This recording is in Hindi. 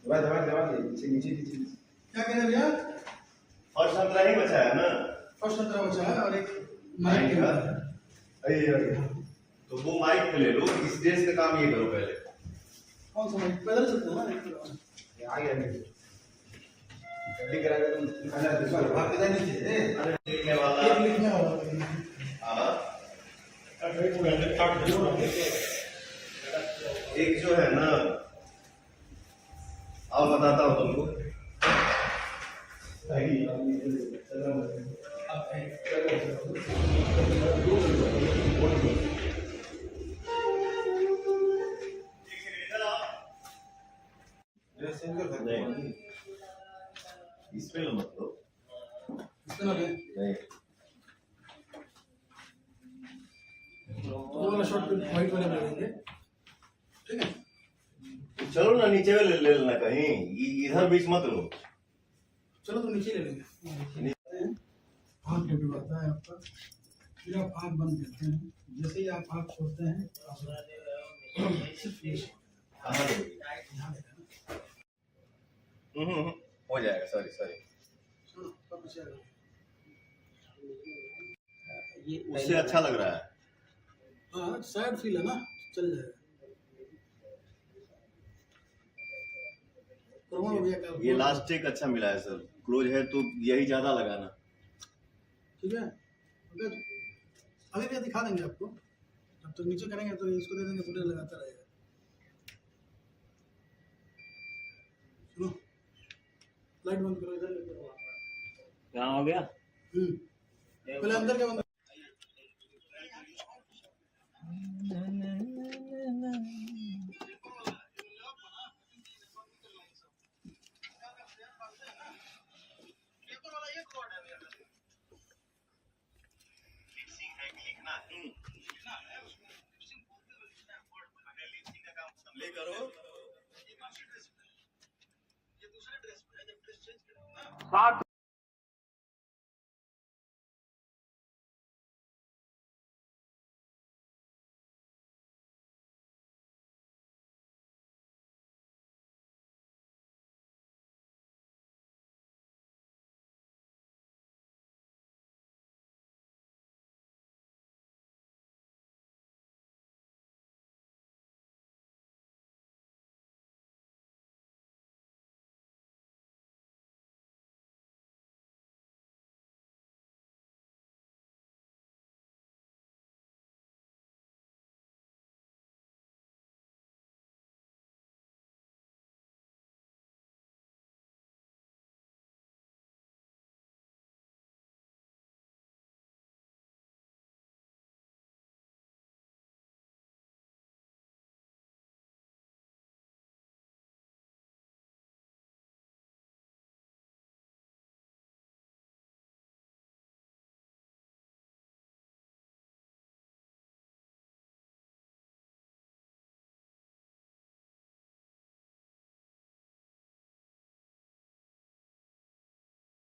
दबा दबा दबा दे, नीचे नीचे नीचे। क्या कह रहे भैया? फर्स्ट संतरा ही बचा है ना? फर्स्ट संतरा बचा है और एक माइक के बाद है। अरे तो वो माइक ले लो, इस देश का काम ये करो पहले। कौन सा माइक? पैदल चलते हैं ना, एक तो आ गया नहीं जल्दी करा के तुम खाना दे सर भाग के नीचे अरे लिखने वाला एक लिखने वाला है। हां एक जो है ना, अब बताता हूँ तुमको। नहीं इसमें मत लो, इतना ले नहीं वो वाला शॉट व्हाइट वाले में लेंगे, ठीक है? चलो ना नीचे में ले लेना कहीं, इधर बीच मत लो। चलो तो नीचे ले लेंगे। आँख जब आता है आपका, फिर आप आँख बंद करते हैं। जैसे ही आप आँख खोलते हैं सिर्फ ये कहाँ ले? ध्यान देना। हो जाएगा, सॉरी सॉरी। सुनो, कब बचा है? उससे अच्छा लग रहा है। हाँ सैड फील है ना, चल जाएगा। करोना भैया का ये लास्ट टेक अच्छा मिला है सर, क्लोज है तो यही ज्यादा लगाना। ठीक है? अगर अभी भैया दिखा देंगे आपको, जब तक नीचे करेंगे तो इसको दे देंगे, फुटेज लगाता रहेगा। सुनो, लाइट बंद करो, इधर लेके आओ। कहाँ हो गया? पहले अंदर क्या बंद ले करो। सात